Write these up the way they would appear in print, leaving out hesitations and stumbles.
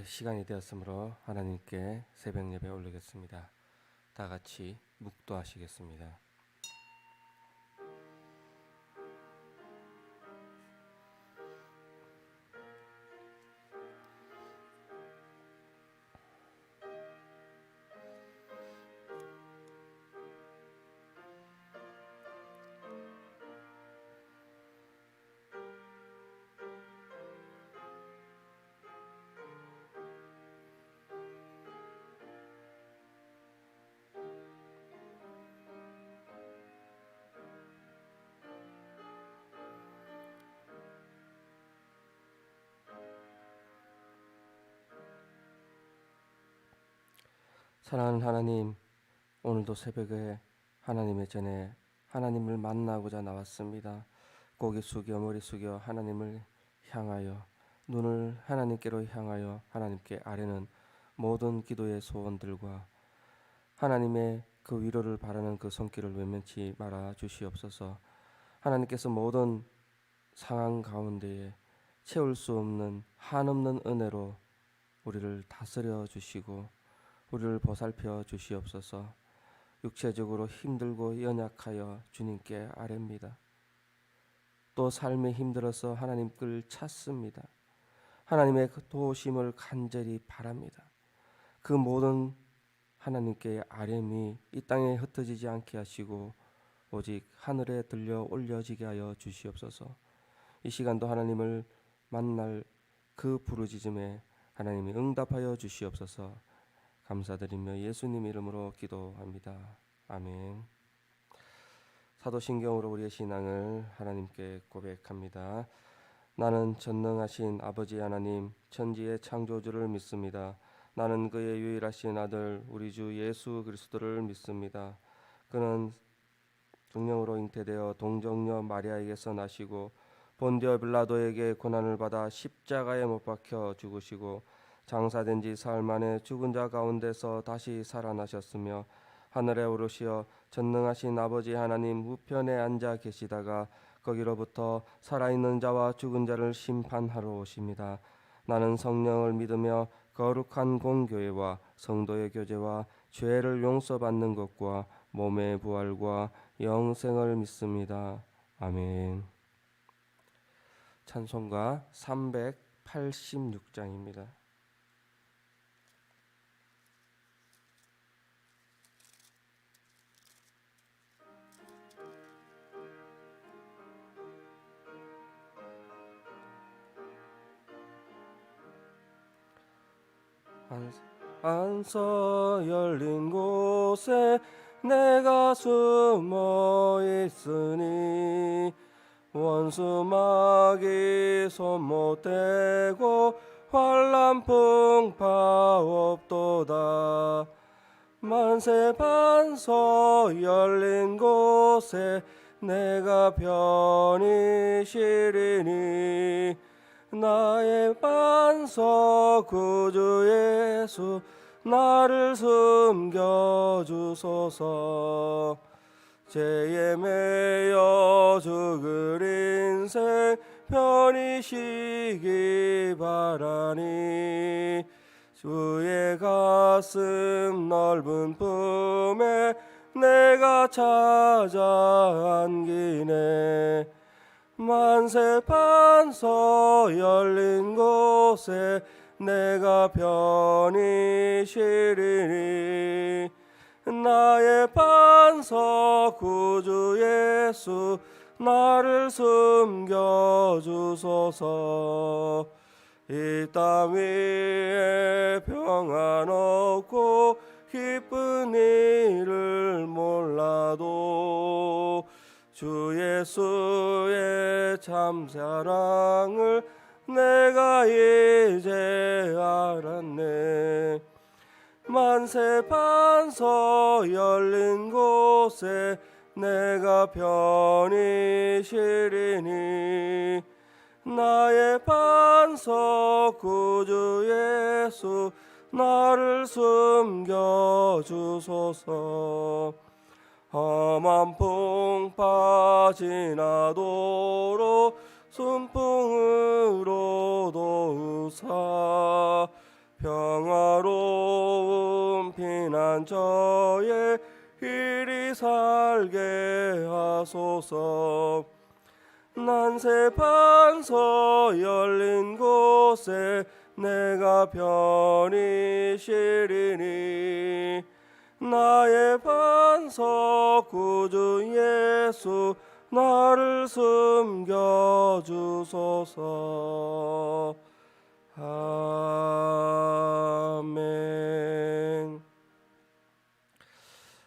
시간이 되었으므로 하나님께 새벽 예배 올리겠습니다. 다 같이 묵도하시겠습니다. 사랑하는 하나님, 오늘도 새벽에 하나님의 전에 하나님을 만나고자 나왔습니다. 고개 숙여 머리 숙여 하나님을 향하여 눈을 하나님께로 향하여 하나님께 아뢰는 모든 기도의 소원들과 하나님의 그 위로를 바라는 그 손길을 외면치 말아 주시옵소서. 하나님께서 모든 상황 가운데에 채울 수 없는 한없는 은혜로 우리를 다스려 주시고 우리를 보살펴 주시옵소서. 육체적으로 힘들고 연약하여 주님께 아뢰입니다. 또 삶이 힘들어서 하나님을 찾습니다. 하나님의 그 도우심을 간절히 바랍니다. 그 모든 하나님께 아뢰미 이 땅에 흩어지지 않게 하시고 오직 하늘에 들려 올려지게 하여 주시옵소서. 이 시간도 하나님을 만날 그 부르짖음에 하나님이 응답하여 주시옵소서. 감사드리며 예수님 이름으로 기도합니다. 아멘. 사도신경으로 우리의 신앙을 하나님께 고백합니다. 나는 전능하신 아버지 하나님 천지의 창조주를 믿습니다. 나는 그의 유일하신 아들 우리 주 예수 그리스도를 믿습니다. 그는 성령으로 잉태되어 동정녀 마리아에게서 나시고 본디오 빌라도에게 고난을 받아 십자가에 못 박혀 죽으시고 장사된 지 사흘 만에 죽은 자 가운데서 다시 살아나셨으며 하늘에 오르시어 전능하신 아버지 하나님 우편에 앉아 계시다가 거기로부터 살아있는 자와 죽은 자를 심판하러 오십니다. 나는 성령을 믿으며 거룩한 공교회와 성도의 교제와 죄를 용서받는 것과 몸의 부활과 영생을 믿습니다. 아멘. 찬송가 386장입니다. 안서 열린 곳에 내가 숨어 있으니 원수 마귀 손 못 대고 환난 풍파 없도다. 만세 반석 열린 곳에 내가 편히 쉬리니 나의 반석 구주 예수 나를 숨겨주소서. 죄에 매여 죽을 인생 편히 쉬기 바라니 주의 가슴 넓은 품에 내가 찾아 안기네. 만세 반석 열린 곳에 내가 편히 쉬리니 나의 반석 구주 예수 나를 숨겨주소서. 이 땅 위에 평안 없고 기쁜 일을 몰라도 주 예수의 참 사랑을 내가 이제 알았네. 만세 반석 열린 곳에 내가 편히 쉬리니 나의 반석 구주 예수 나를 숨겨주소서. 험한 풍파 지나도록 순풍으로 도우사 난 저의 일이 살게 하소서. 난세 판서 열린 곳에 내가 편히 쉬리니 나의 반석 구주 예수 나를 숨겨주소서. 아멘.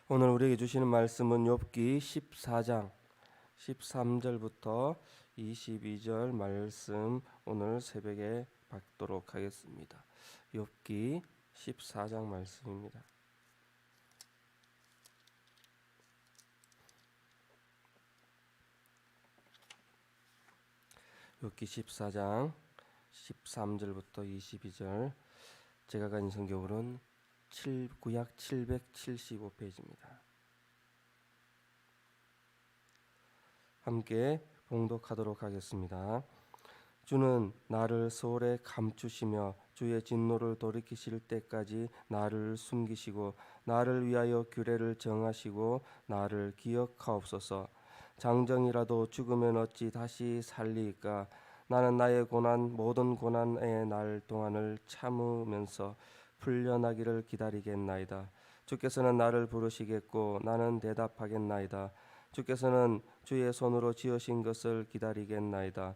오늘 우리에게 주시는 말씀은 욥기 14장 13절부터 22절 말씀 오늘 새벽에 받도록 하겠습니다. 욥기 14장 말씀입니다. 욥기 14장 13절부터 22절. 제가 가진 성경으로는 구약 775페이지입니다. 함께 봉독하도록 하겠습니다. 주는 나를 소홀에 감추시며 주의 진노를 돌이키실 때까지 나를 숨기시고 나를 위하여 규례를 정하시고 나를 기억하옵소서. 장정이라도 죽으면 어찌 다시 살리까? 나는 나의 모든 고난의 날 동안을 참으면서 풀려나기를 기다리겠나이다. 주께서는 나를 부르시겠고 나는 대답하겠나이다. 주께서는 주의 손으로 지으신 것을 기다리겠나이다.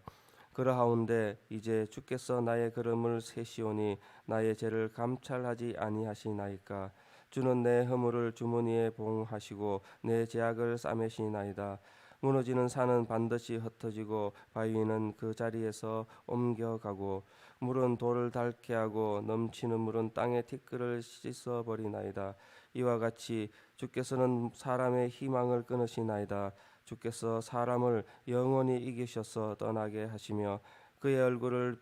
그러하온데 이제 주께서 나의 걸음을 세시오니 나의 죄를 감찰하지 아니하시나이까? 주는 내 허물을 주머니에 봉하시고 내 죄악을 싸매시나이다. 무너지는 산은 반드시 흩어지고 바위는 그 자리에서 옮겨가고 물은 돌을 닳게 하고 넘치는 물은 땅의 티끌을 씻어버리나이다. 이와 같이 주께서는 사람의 희망을 끊으시나이다. 주께서 사람을 영원히 이기셔서 떠나게 하시며 그의 얼굴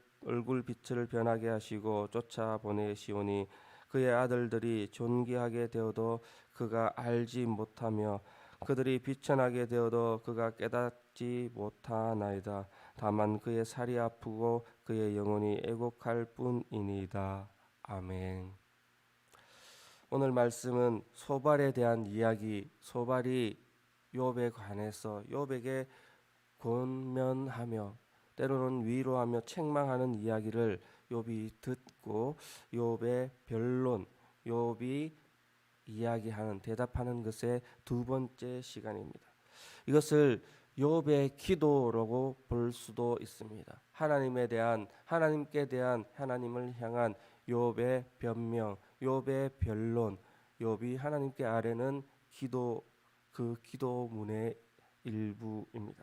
빛을 변하게 하시고 쫓아보내시오니 그의 아들들이 존귀하게 되어도 그가 알지 못하며 그들이 비천하게 되어도 그가 깨닫지 못하나이다. 다만 그의 살이 아프고 그의 영혼이 애곡할 뿐이니이다. 아멘. 오늘 말씀은 소발에 대한 이야기, 소발이 욥에 관해서 욥에게 권면하며 때로는 위로하며 책망하는 이야기를 욥이 듣고 욥의 변론, 욥이 이야기하는 대답하는 것의 두 번째 시간입니다. 이것을 욥의 기도라고 볼 수도 있습니다. 하나님께 대한 하나님을 향한 욥의 변명, 욥의 변론, 욥이 하나님께 아뢰는 기도, 그 기도문의 일부입니다.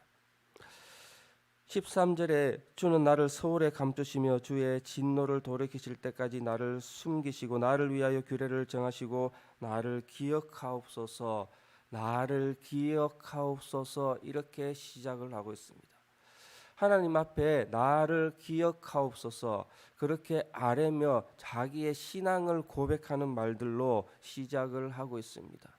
13절에 주는 나를 소홀에 감추시며 주의 진노를 돌이키실 때까지 나를 숨기시고 나를 위하여 규례를 정하시고 나를 기억하옵소서, 나를 기억하옵소서 이렇게 시작을 하고 있습니다. 하나님 앞에 나를 기억하옵소서 그렇게 아뢰며 자기의 신앙을 고백하는 말들로 시작을 하고 있습니다.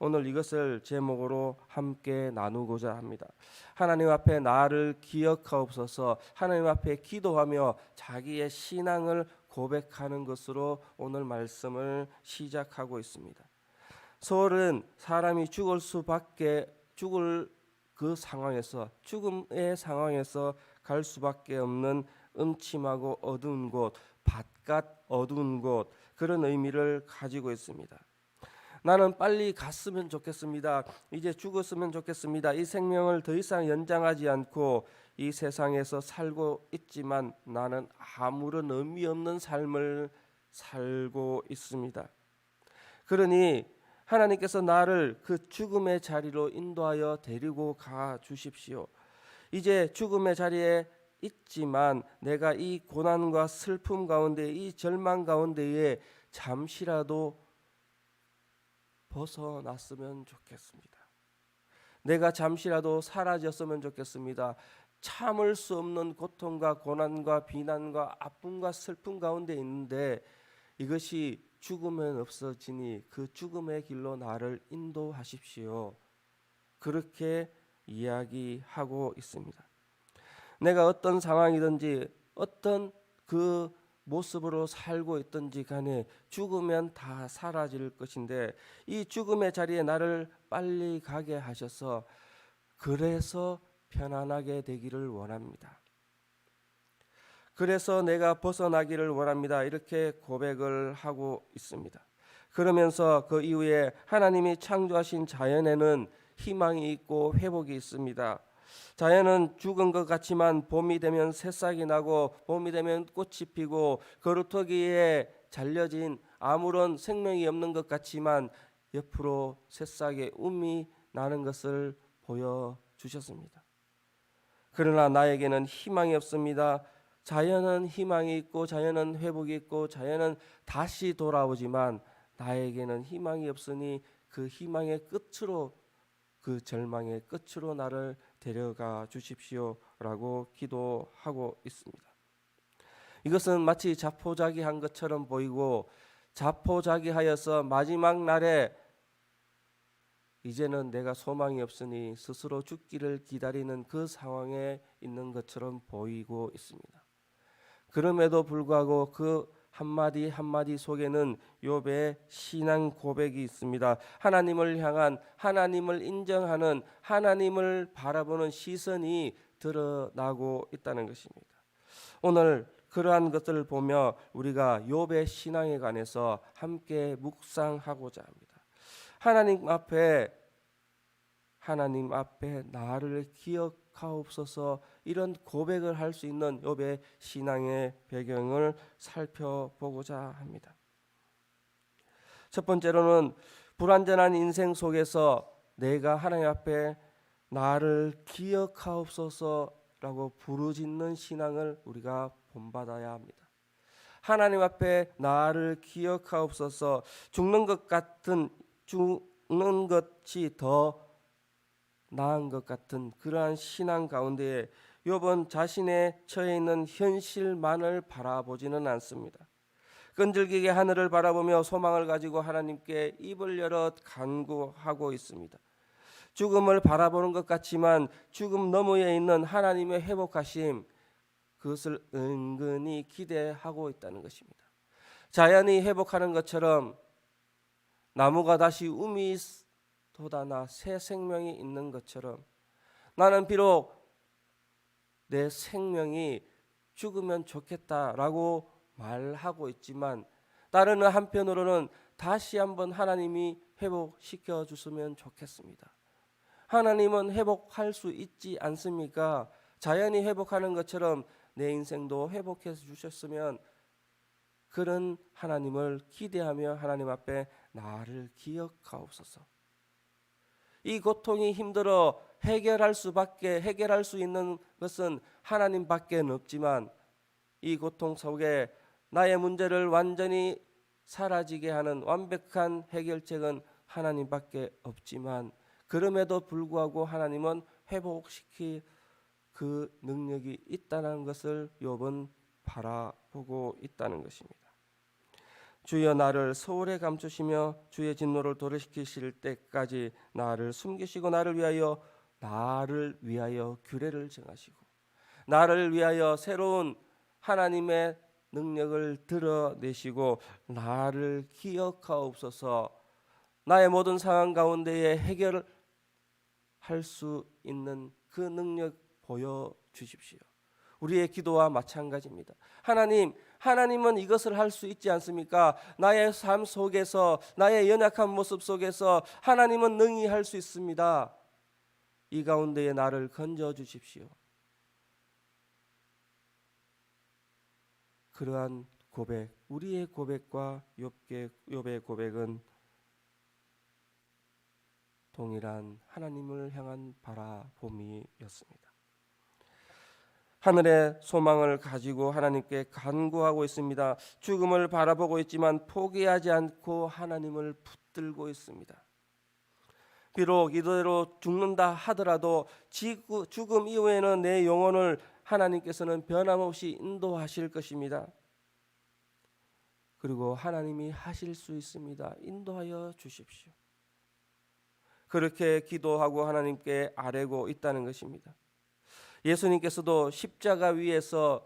오늘 이것을 제목으로 함께 나누고자 합니다. 하나님 앞에 나를 기억하옵소서, 하나님 앞에 기도하며 자기의 신앙을 고백하는 것으로 오늘 말씀을 시작하고 있습니다. 소홀은 사람이 죽을 그 상황에서, 죽음의 상황에서 갈 수밖에 없는 음침하고 어두운 곳, 바깥 어두운 곳, 그런 의미를 가지고 있습니다. 나는 빨리 갔으면 좋겠습니다. 이제 죽었으면 좋겠습니다. 이 생명을 더 이상 연장하지 않고 이 세상에서 살고 있지만 나는 아무런 의미 없는 삶을 살고 있습니다. 그러니 하나님께서 나를 그 죽음의 자리로 인도하여 데리고 가 주십시오. 이제 죽음의 자리에 있지만 내가 이 고난과 슬픔 가운데, 이 절망 가운데에 잠시라도 벗어났으면 좋겠습니다. 내가 잠시라도 사라졌으면 좋겠습니다. 참을 수 없는 고통과 고난과 비난과 아픔과 슬픔 가운데 있는데 이것이 죽으면 없어지니 그 죽음의 길로 나를 인도하십시오. 그렇게 이야기하고 있습니다. 내가 어떤 상황이든지 어떤 그 모습으로 살고 있든지 간에 죽으면 다 사라질 것인데 이 죽음의 자리에 나를 빨리 가게 하셔서 그래서 편안하게 되기를 원합니다. 그래서 내가 벗어나기를 원합니다. 이렇게 고백을 하고 있습니다. 그러면서 그 이후에 하나님이 창조하신 자연에는 희망이 있고 회복이 있습니다. 자연은 죽은 것 같지만 봄이 되면 새싹이 나고 봄이 되면 꽃이 피고 거루터기에 잘려진 아무런 생명이 없는 것 같지만 옆으로 새싹의 움이 나는 것을 보여주셨습니다. 그러나 나에게는 희망이 없습니다. 자연은 희망이 있고 자연은 회복이 있고 자연은 다시 돌아오지만 나에게는 희망이 없으니 그 희망의 끝으로 그 절망의 끝으로 나를 데려가 주십시오라고 기도하고 있습니다. 이것은 마치 자포자기한 것처럼 보이고 자포자기하여서 마지막 날에 이제는 내가 소망이 없으니 스스로 죽기를 기다리는 그 상황에 있는 것처럼 보이고 있습니다. 그럼에도 불구하고 그 한마디 한마디 속에는 욥의 신앙 고백이 있습니다. 하나님을 향한, 하나님을 인정하는, 하나님을 바라보는 시선이 드러나고 있다는 것입니다. 오늘 그러한 것들을 보며 우리가 욥의 신앙에 관해서 함께 묵상하고자 합니다. 하나님 앞에 나를 기억하옵소서, 이런 고백을 할 수 있는 욥의 신앙의 배경을 살펴보고자 합니다. 첫 번째로는 불완전한 인생 속에서 내가 하나님 앞에 나를 기억하옵소서라고 부르짖는 신앙을 우리가 본받아야 합니다. 하나님 앞에 나를 기억하옵소서, 죽는 것이 더 나은 것 같은 그러한 신앙 가운데에 욥은 자신의 처해 있는 현실만을 바라보지는 않습니다. 끈질기게 하늘을 바라보며 소망을 가지고 하나님께 입을 열어 간구하고 있습니다. 죽음을 바라보는 것 같지만 죽음 너머에 있는 하나님의 회복하심, 그것을 은근히 기대하고 있다는 것입니다. 자연이 회복하는 것처럼 나무가 다시 움이 돋아나 새 생명이 있는 것처럼 나는 비록 내 생명이 죽으면 좋겠다라고 말하고 있지만 다른 한편으로는 다시 한번 하나님이 회복시켜 주시면 좋겠습니다. 하나님은 회복할 수 있지 않습니까? 자연이 회복하는 것처럼 내 인생도 회복해 주셨으면 그런 하나님을 기대하며 하나님 앞에 나를 기억하옵소서. 이 고통이 힘들어 해결할 수 있는 것은 하나님밖에 없지만 이 고통 속에 나의 문제를 완전히 사라지게 하는 완벽한 해결책은 하나님밖에 없지만 그럼에도 불구하고 하나님은 회복시킬 그 능력이 있다는 것을 욥은 바라보고 있다는 것입니다. 주여 나를 소홀에 감추시며 주의 진노를 도래시키실 때까지 나를 숨기시고 나를 위하여 규례를 정하시고 나를 위하여 새로운 하나님의 능력을 드러내시고 나를 기억하옵소서. 나의 모든 상황 가운데에 해결할 수 있는 그 능력 보여주십시오. 우리의 기도와 마찬가지입니다. 하나님은 이것을 할 수 있지 않습니까? 나의 삶 속에서, 나의 연약한 모습 속에서 하나님은 능히 할 수 있습니다. 이 가운데에 나를 건져 주십시오. 그러한 고백, 우리의 고백과 욥의 고백은 동일한 하나님을 향한 바라봄이었습니다. 하늘의 소망을 가지고 하나님께 간구하고 있습니다. 죽음을 바라보고 있지만 포기하지 않고 하나님을 붙들고 있습니다. 비록 이대로 죽는다 하더라도 죽음 이후에는 내 영혼을 하나님께서는 변함없이 인도하실 것입니다. 그리고 하나님이 하실 수 있습니다. 인도하여 주십시오. 그렇게 기도하고 하나님께 아뢰고 있다는 것입니다. 예수님께서도 십자가 위에서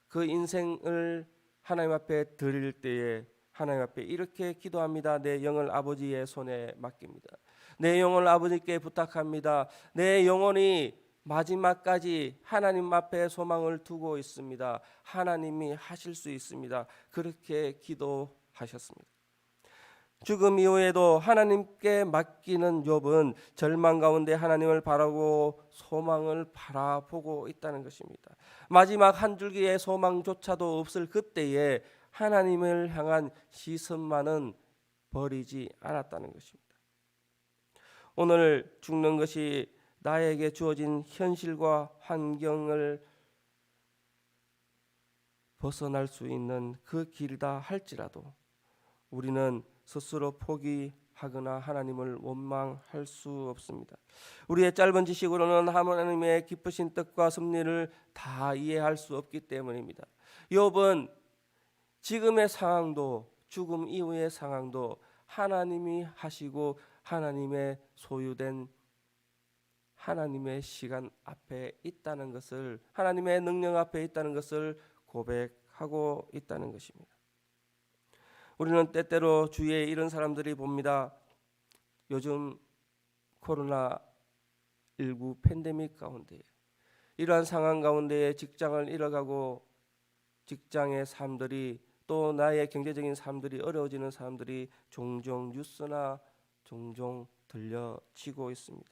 그 인생을 하나님 앞에 드릴 때에 하나님 앞에 이렇게 기도합니다. 내 영을 아버지의 손에 맡깁니다. 내 영혼을 아버지께 부탁합니다. 내 영혼이 마지막까지 하나님 앞에 소망을 두고 있습니다. 하나님이 하실 수 있습니다. 그렇게 기도하셨습니다. 죽음 이후에도 하나님께 맡기는 욥은 절망 가운데 하나님을 바라고 소망을 바라보고 있다는 것입니다. 마지막 한 줄기의 소망조차도 없을 그때에 하나님을 향한 시선만은 버리지 않았다는 것입니다. 오늘 죽는 것이 나에게 주어진 현실과 환경을 벗어날 수 있는 그 길이다 할지라도 우리는 스스로 포기하거나 하나님을 원망할 수 없습니다. 우리의 짧은 지식으로는 하나님의 기쁘신 뜻과 섭리를 다 이해할 수 없기 때문입니다. 욥은 지금의 상황도 죽음 이후의 상황도 하나님이 하시고 하나님의 소유된 하나님의 시간 앞에 있다는 것을, 하나님의 능력 앞에 있다는 것을 고백하고 있다는 것입니다. 우리는 때때로 주위에 이런 사람들이 봅니다. 요즘 코로나19 팬데믹 가운데 이러한 상황 가운데 직장을 잃어가고 직장의 삶들이 또 나의 경제적인 삶들이 어려워지는 사람들이 종종 뉴스나 종종 들려지고 있습니다.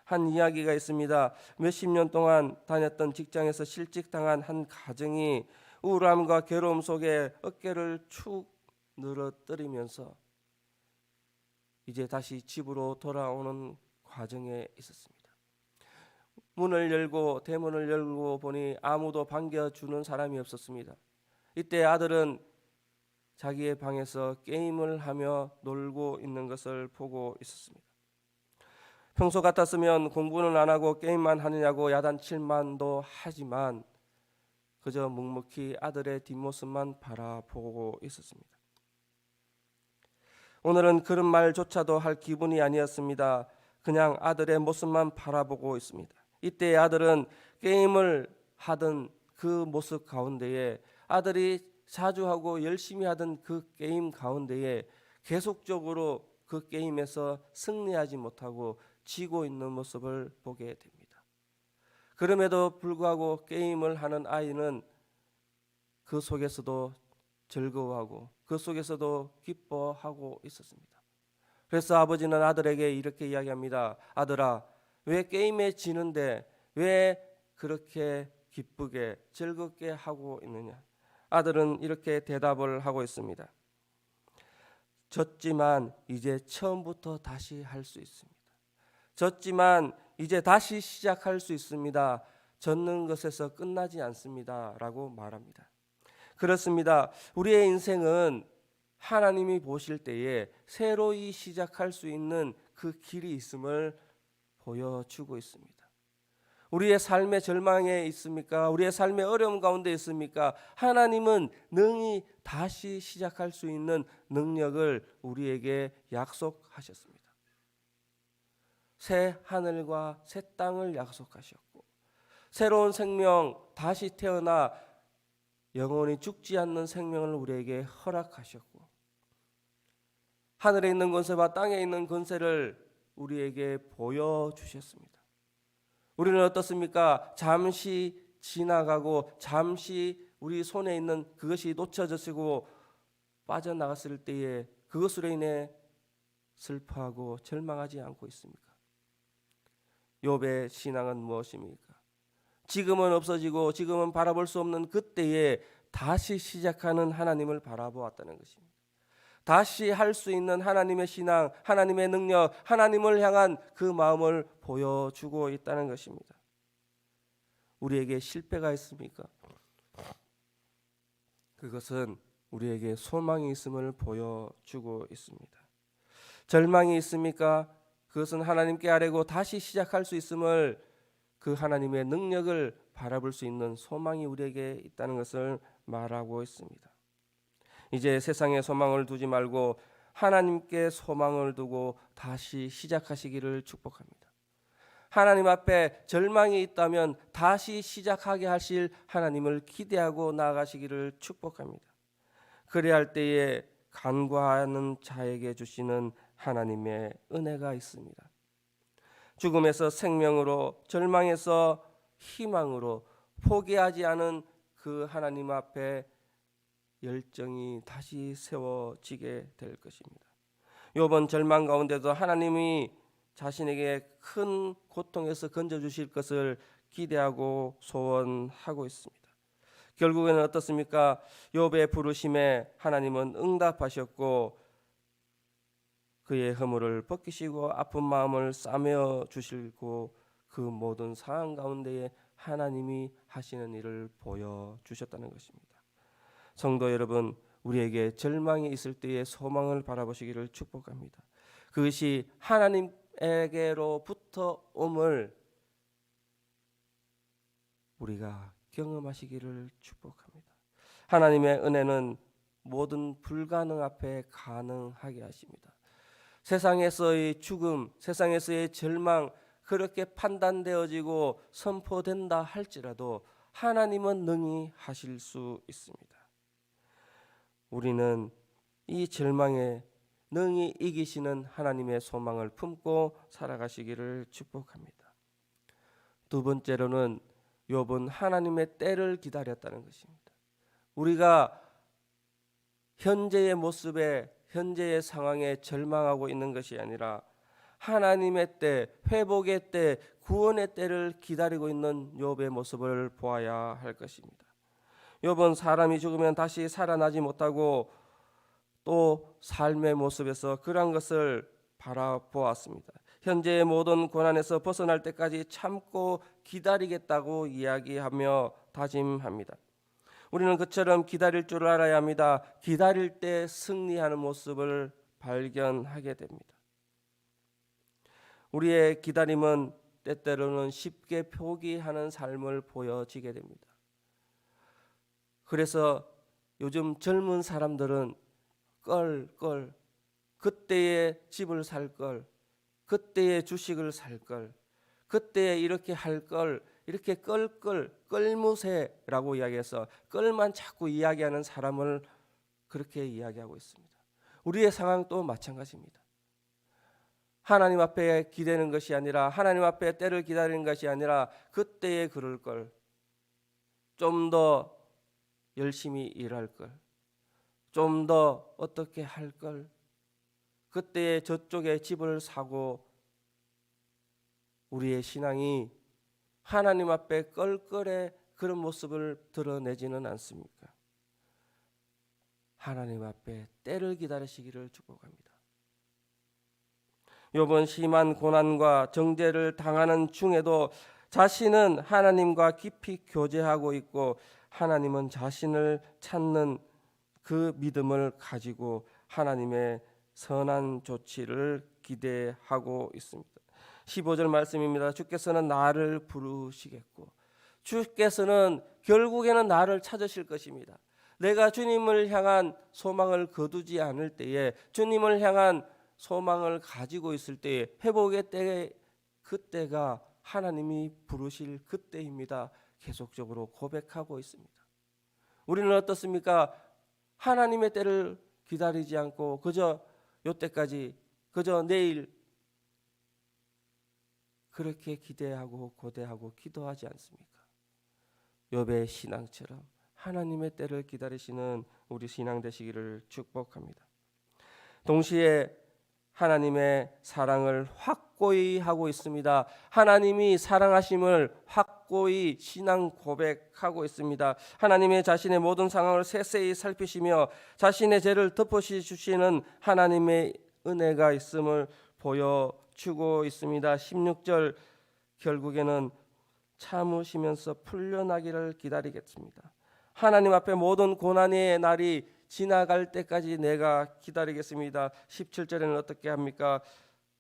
한 이야기가 있습니다. 몇십 년 동안 다녔던 직장에서 실직당한 한 가정이 우울함과 괴로움 속에 어깨를 축 늘어뜨리면서 이제 다시 집으로 돌아오는 과정에 있었습니다. 대문을 열고 보니 아무도 반겨주는 사람이 없었습니다. 이때 아들은 자기의 방에서 게임을 하며 놀고 있는 것을 보고 있었습니다. 평소 같았으면 공부는 안 하고 게임만 하느냐고 야단칠만도 하지만 그저 묵묵히 아들의 뒷모습만 바라보고 있었습니다. 오늘은 그런 말조차도 할 기분이 아니었습니다. 그냥 아들의 모습만 바라보고 있습니다. 이때 아들은 게임을 하던 그 모습 가운데에, 아들이 자주 하고 열심히 하던 그 게임 가운데에 계속적으로 그 게임에서 승리하지 못하고 지고 있는 모습을 보게 됩니다. 그럼에도 불구하고 게임을 하는 아이는 그 속에서도 즐거워하고 그 속에서도 기뻐하고 있었습니다. 그래서 아버지는 아들에게 이렇게 이야기합니다. 아들아, 왜 게임에 지는데 왜 그렇게 기쁘게 즐겁게 하고 있느냐? 아들은 이렇게 대답을 하고 있습니다. 졌지만 이제 처음부터 다시 할 수 있습니다. 졌지만 이제 다시 시작할 수 있습니다. 졌는 것에서 끝나지 않습니다. 라고 말합니다. 그렇습니다. 우리의 인생은 하나님이 보실 때에 새로이 시작할 수 있는 그 길이 있음을 보여주고 있습니다. 우리의 삶의 절망에 있습니까? 우리의 삶의 어려움 가운데 있습니까? 하나님은 능히 다시 시작할 수 있는 능력을 우리에게 약속하셨습니다. 새 하늘과 새 땅을 약속하셨고 새로운 생명, 다시 태어나 영원히 죽지 않는 생명을 우리에게 허락하셨고 하늘에 있는 권세와 땅에 있는 권세를 우리에게 보여주셨습니다. 우리는 어떻습니까? 잠시 지나가고 잠시 우리 손에 있는 그것이 놓쳐졌고 빠져나갔을 때에 그것으로 인해 슬퍼하고 절망하지 않고 있습니까? 욥의 신앙은 무엇입니까? 지금은 없어지고 지금은 바라볼 수 없는 그때에 다시 시작하는 하나님을 바라보았다는 것입니다. 다시 할 수 있는 하나님의 신앙, 하나님의 능력, 하나님을 향한 그 마음을 보여주고 있다는 것입니다. 우리에게 실패가 있습니까? 그것은 우리에게 소망이 있음을 보여주고 있습니다. 절망이 있습니까? 그것은 하나님께 아뢰고 다시 시작할 수 있음을, 그 하나님의 능력을 바라볼 수 있는 소망이 우리에게 있다는 것을 말하고 있습니다. 이제 세상에 소망을 두지 말고 하나님께 소망을 두고 다시 시작하시기를 축복합니다. 하나님 앞에 절망이 있다면 다시 시작하게 하실 하나님을 기대하고 나아가시기를 축복합니다. 그래야 할 때에 간구하는 자에게 주시는 하나님의 은혜가 있습니다. 죽음에서 생명으로, 절망에서 희망으로 포기하지 않은 그 하나님 앞에 열정이 다시 세워지게 될 것입니다. 욥은 절망 가운데도 하나님이 자신에게 큰 고통에서 건져주실 것을 기대하고 소원하고 있습니다. 결국에는 어떻습니까? 욥의 부르심에 하나님은 응답하셨고 그의 허물을 벗기시고 아픈 마음을 싸매어 주시고 그 모든 상황 가운데에 하나님이 하시는 일을 보여주셨다는 것입니다. 성도 여러분, 우리에게 절망이 있을 때에 소망을 바라보시기를 축복합니다. 그것이 하나님에게로부터 옴을 우리가 경험하시기를 축복합니다. 하나님의 은혜는 모든 불가능 앞에 가능하게 하십니다. 세상에서의 죽음, 세상에서의 절망 그렇게 판단되어지고 선포된다 할지라도 하나님은 능히 하실 수 있습니다. 우리는 이 절망에 능히 이기시는 하나님의 소망을 품고 살아가시기를 축복합니다. 두 번째로는 욥은 하나님의 때를 기다렸다는 것입니다. 우리가 현재의 모습에, 현재의 상황에 절망하고 있는 것이 아니라 하나님의 때, 회복의 때, 구원의 때를 기다리고 있는 욥의 모습을 보아야 할 것입니다. 욥은 사람이 죽으면 다시 살아나지 못하고 또 삶의 모습에서 그러한 것을 바라보았습니다. 현재의 모든 고난에서 벗어날 때까지 참고 기다리겠다고 이야기하며 다짐합니다. 우리는 그처럼 기다릴 줄 알아야 합니다. 기다릴 때 승리하는 모습을 발견하게 됩니다. 우리의 기다림은 때때로는 쉽게 포기하는 삶을 보여지게 됩니다. 그래서 요즘 젊은 사람들은 그때의 집을 살 걸, 그때의 주식을 살 걸, 그때에 이렇게 할 걸, 이렇게 끌무새라고 이야기해서 끌만 자꾸 이야기하는 사람을 그렇게 이야기하고 있습니다. 우리의 상황도 마찬가지입니다. 하나님 앞에 기대는 것이 아니라, 하나님 앞에 때를 기다리는 것이 아니라 그때에 그럴 걸, 좀 더 열심히 일할 걸, 좀 더 어떻게 할 걸, 그때에 저쪽에 집을 사고, 우리의 신앙이 하나님 앞에 껄껄의 그런 모습을 드러내지는 않습니까? 하나님 앞에 때를 기다리시기를 축복합니다. 욥은 심한 고난과 정죄를 당하는 중에도 자신은 하나님과 깊이 교제하고 있고 하나님은 자신을 찾는 그 믿음을 가지고 하나님의 선한 조치를 기대하고 있습니다. 15절 말씀입니다. 주께서는 나를 부르시겠고, 주께서는 결국에는 나를 찾으실 것입니다. 내가 주님을 향한 소망을 거두지 않을 때에, 주님을 향한 소망을 가지고 있을 때에, 회복의 때에, 그때가 하나님이 부르실 그때입니다. 계속적으로 고백하고 있습니다. 우리는 어떻습니까? 하나님의 때를 기다리지 않고 그저 요때까지, 그저 내일 그렇게 기대하고 고대하고 기도하지 않습니까? 욥의 신앙처럼 하나님의 때를 기다리시는 우리 신앙 되시기를 축복합니다. 동시에 하나님의 사랑을 확고히 하고 있습니다. 하나님이 사랑하심을 확고히 신앙 고백하고 있습니다. 하나님의 자신의 모든 상황을 세세히 살피시며 자신의 죄를 덮어주시는 하나님의 은혜가 있음을 보여주고 있습니다. 16절 결국에는 참으시면서 풀려나기를 기다리겠습니다. 하나님 앞에 모든 고난의 날이 지나갈 때까지 내가 기다리겠습니다. 17절에는 어떻게 합니까?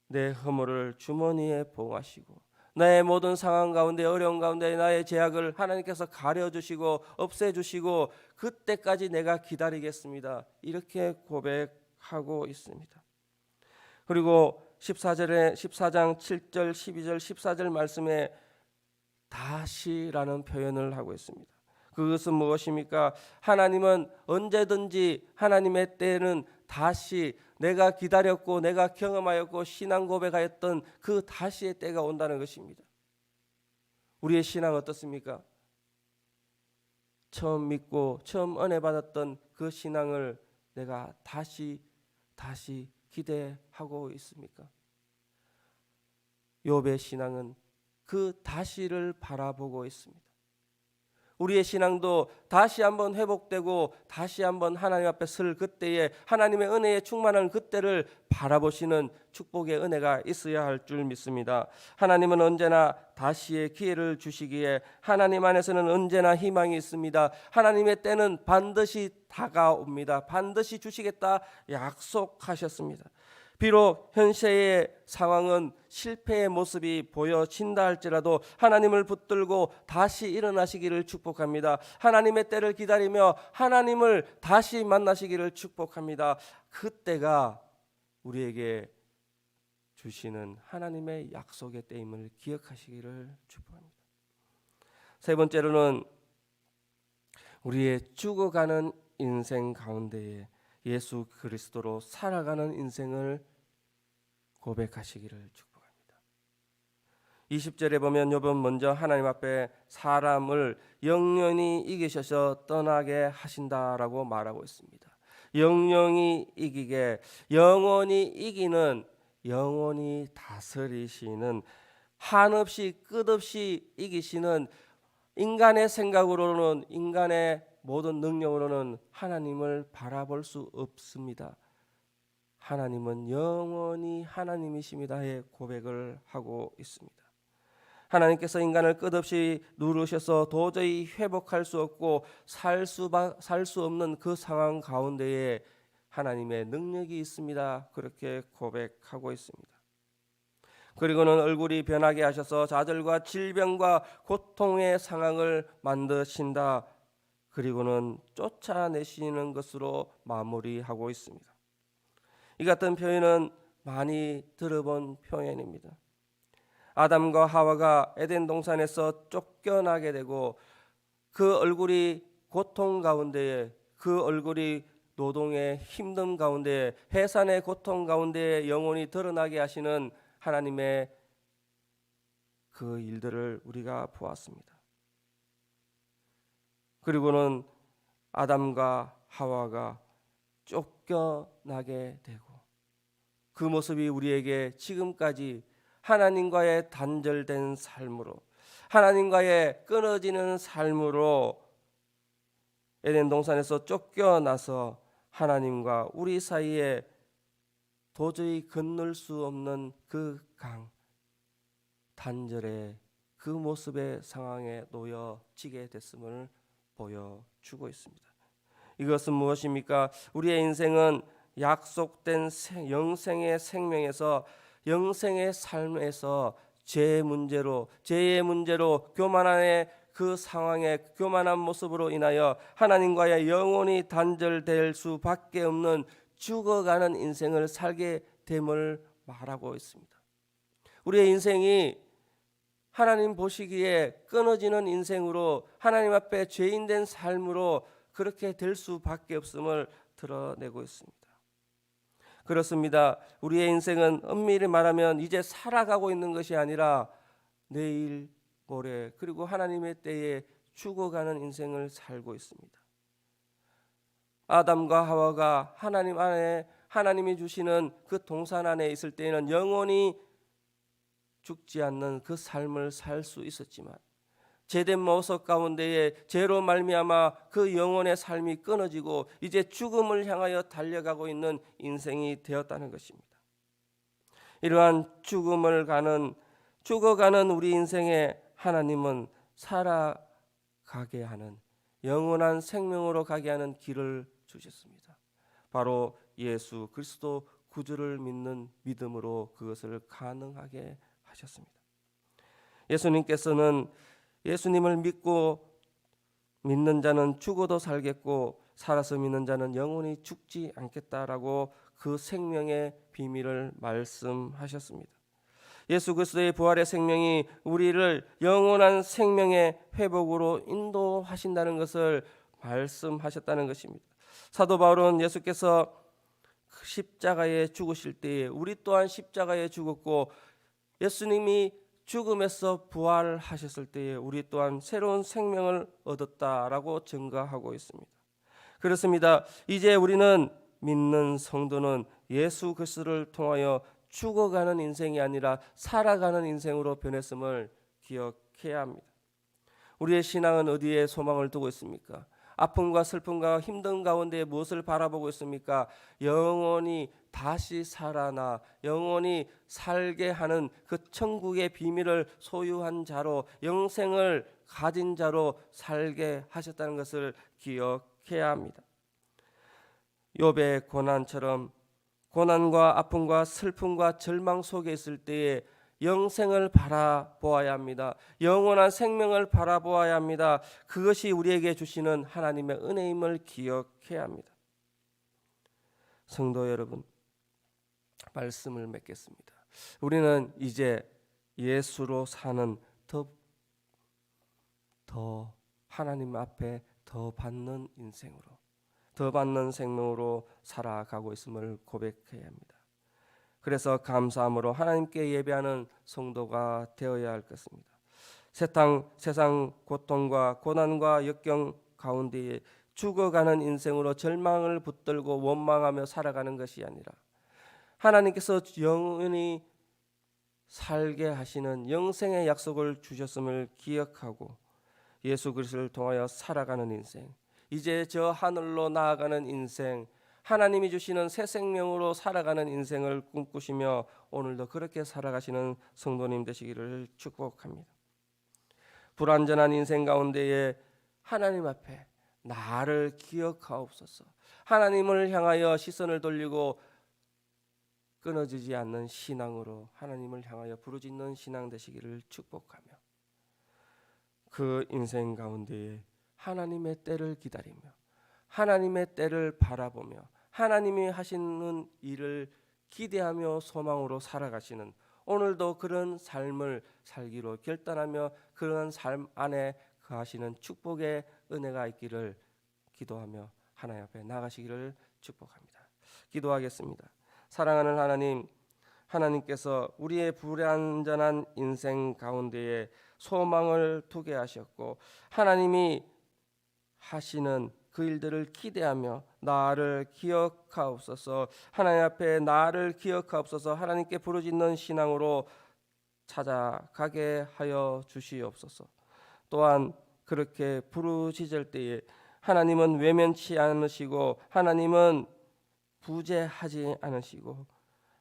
내 허물을 주머니에 봉하시고 나의 모든 상황 가운데, 어려운 가운데 나의 죄악을 하나님께서 가려주시고 없애주시고 그때까지 내가 기다리겠습니다. 이렇게 고백하고 있습니다. 그리고 14장 7절 12절 14절 말씀에 다시라는 표현을 하고 있습니다. 그것은 무엇입니까? 하나님은 언제든지 하나님의 때에는 다시 내가 기다렸고 내가 경험하였고 신앙 고백하였던 그 다시의 때가 온다는 것입니다. 우리의 신앙 어떻습니까? 처음 믿고 처음 은혜 받았던 그 신앙을 내가 다시 기대하고 있습니까? 욥의 신앙은 그 다시를 바라보고 있습니다. 우리의 신앙도 다시 한번 회복되고 다시 한번 하나님 앞에 설 그때에 하나님의 은혜에 충만한 그때를 바라보시는 축복의 은혜가 있어야 할 줄 믿습니다. 하나님은 언제나 다시의 기회를 주시기에 하나님 안에서는 언제나 희망이 있습니다. 하나님의 때는 반드시 다가옵니다. 반드시 주시겠다 약속하셨습니다. 비록 현재의 상황은 실패의 모습이 보여진다 할지라도 하나님을 붙들고 다시 일어나시기를 축복합니다. 하나님의 때를 기다리며 하나님을 다시 만나시기를 축복합니다. 그때가 우리에게 주시는 하나님의 약속의 때임을 기억하시기를 축복합니다. 세 번째로는 우리의 죽어가는 인생 가운데에 예수 그리스도로 살아가는 인생을 고백하시기를 축복합니다. 20절에 보면 욥은 먼저 하나님 앞에 사람을 영원히 이기셔서 떠나게 하신다라고 말하고 있습니다. 영원히 이기게, 영원히 이기는, 영원히 다스리시는, 한없이 끝없이 이기시는, 인간의 생각으로는, 인간의 모든 능력으로는 하나님을 바라볼 수 없습니다. 하나님은 영원히 하나님이십니다의 고백을 하고 있습니다. 하나님께서 인간을 끝없이 누르셔서 도저히 회복할 수 없고 살 수 없는 그 상황 가운데에 하나님의 능력이 있습니다. 그렇게 고백하고 있습니다. 그리고는 얼굴이 변하게 하셔서 좌절과 질병과 고통의 상황을 만드신다. 그리고는 쫓아내시는 것으로 마무리하고 있습니다. 이 같은 표현은 많이 들어본 표현입니다. 아담과 하와가 에덴 동산에서 쫓겨나게 되고 그 얼굴이 고통 가운데에, 그 얼굴이 노동의 힘듦 가운데에, 해산의 고통 가운데에 영원히 드러나게 하시는 하나님의 그 일들을 우리가 보았습니다. 그리고는 아담과 하와가 쫓겨나게 되고 그 모습이 우리에게 지금까지 하나님과의 단절된 삶으로, 하나님과의 끊어지는 삶으로 에덴 동산에서 쫓겨나서 하나님과 우리 사이에 도저히 건널 수 없는 그 강, 단절의 그 모습의 상황에 놓여지게 됐음을 보여주고 있습니다. 이것은 무엇입니까? 우리의 인생은 약속된 영생의 생명에서, 영생의 삶에서 죄의 문제로 교만함의 그 상황에 교만한 모습으로 인하여 하나님과의 영원히 단절될 수밖에 없는 죽어가는 인생을 살게 됨을 말하고 있습니다. 우리의 인생이 하나님 보시기에 끊어지는 인생으로, 하나님 앞에 죄인된 삶으로 그렇게 될 수밖에 없음을 드러내고 있습니다. 그렇습니다. 우리의 인생은 엄밀히 말하면 이제 살아가고 있는 것이 아니라 내일, 모레, 그리고 하나님의 때에 죽어가는 인생을 살고 있습니다. 아담과 하와가 하나님 안에, 하나님이 주시는 그 동산 안에 있을 때에는 영원히 죽지 않는 그 삶을 살 수 있었지만 죄된 모습 가운데에 죄로 말미암아 그 영혼의 삶이 끊어지고 이제 죽음을 향하여 달려가고 있는 인생이 되었다는 것입니다. 이러한 죽어가는 우리 인생에 하나님은 살아가게 하는, 영원한 생명으로 가게 하는 길을 주셨습니다. 바로 예수 그리스도 구주를 믿는 믿음으로 그것을 가능하게 하셨습니다. 예수님께서는 예수님을 믿는 자는 죽어도 살겠고 살아서 믿는 자는 영원히 죽지 않겠다라고 그 생명의 비밀을 말씀하셨습니다. 예수 그리스도의 부활의 생명이 우리를 영원한 생명의 회복으로 인도하신다는 것을 말씀하셨다는 것입니다. 사도 바울은 예수께서 십자가에 죽으실 때에 우리 또한 십자가에 죽었고 예수님이 죽음에서 부활하셨을 때에 우리 또한 새로운 생명을 얻었다라고 증거하고 있습니다. 그렇습니다. 이제 우리는 믿는 성도는 예수 그리스도를 통하여 죽어가는 인생이 아니라 살아가는 인생으로 변했음을 기억해야 합니다. 우리의 신앙은 어디에 소망을 두고 있습니까? 아픔과 슬픔과 힘든 가운데 무엇을 바라보고 있습니까? 영원히 다시 살아나 영원히 살게 하는 그 천국의 비밀을 소유한 자로, 영생을 가진 자로 살게 하셨다는 것을 기억해야 합니다. 욥의 고난처럼 고난과 아픔과 슬픔과 절망 속에 있을 때에 영생을 바라보아야 합니다. 영원한 생명을 바라보아야 합니다. 그것이 우리에게 주시는 하나님의 은혜임을 기억해야 합니다. 성도 여러분, 말씀을 맺겠습니다. 우리는 이제 예수로 사는 더 하나님 앞에 더 받는 인생으로, 더 받는 생명으로 살아가고 있음을 고백해야 합니다. 그래서 감사함으로 하나님께 예배하는 성도가 되어야 할 것입니다. 세상 고통과 고난과 역경 가운데에 죽어가는 인생으로 절망을 붙들고 원망하며 살아가는 것이 아니라 하나님께서 영원히 살게 하시는 영생의 약속을 주셨음을 기억하고 예수 그리스도를 통하여 살아가는 인생, 이제 저 하늘로 나아가는 인생, 하나님이 주시는 새 생명으로 살아가는 인생을 꿈꾸시며 오늘도 그렇게 살아가시는 성도님 되시기를 축복합니다. 불완전한 인생 가운데에 하나님 앞에 나를 기억하옵소서, 하나님을 향하여 시선을 돌리고 끊어지지 않는 신앙으로 하나님을 향하여 부르짖는 신앙 되시기를 축복하며 그 인생 가운데에 하나님의 때를 기다리며 하나님의 때를 바라보며 하나님이 하시는 일을 기대하며 소망으로 살아가시는 오늘도 그런 삶을 살기로 결단하며 그런 삶 안에 거하시는 축복의 은혜가 있기를 기도하며 하나님 앞에 나가시기를 축복합니다. 기도하겠습니다. 사랑하는 하나님, 하나님께서 우리의 불완전한 인생 가운데에 소망을 두게 하셨고 하나님이 하시는 그 일들을 기대하며 나를 기억하옵소서, 하나님 앞에 나를 기억하옵소서, 하나님께 부르짖는 신앙으로 찾아가게 하여 주시옵소서. 또한 그렇게 부르짖을 때에 하나님은 외면치 않으시고 하나님은 부재하지 않으시고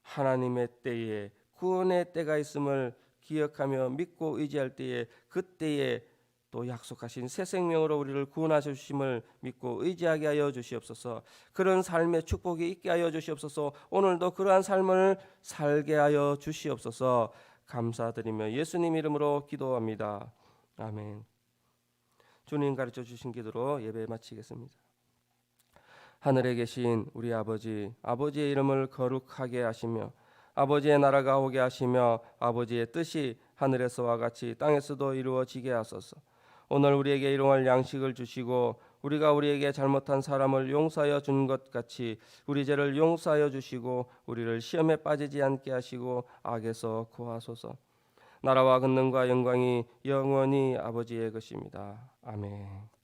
하나님의 때에 구원의 때가 있음을 기억하며 믿고 의지할 때에 그때에 또 약속하신 새 생명으로 우리를 구원하셔 주심을 믿고 의지하게 하여 주시옵소서. 그런 삶의 축복이 있게 하여 주시옵소서. 오늘도 그러한 삶을 살게 하여 주시옵소서. 감사드리며 예수님 이름으로 기도합니다. 아멘. 주님 가르쳐 주신 기도로 예배 마치겠습니다. 하늘에 계신 우리 아버지, 아버지의 이름을 거룩하게 하시며 아버지의 나라가 오게 하시며 아버지의 뜻이 하늘에서와 같이 땅에서도 이루어지게 하소서. 오늘 우리에게 일용할 양식을 주시고 우리가 우리에게 잘못한 사람을 용서하여 준 것 같이 우리 죄를 용서하여 주시고 우리를 시험에 빠지지 않게 하시고 악에서 구하소서. 나라와 권능과 영광이 영원히 아버지의 것입니다. 아멘.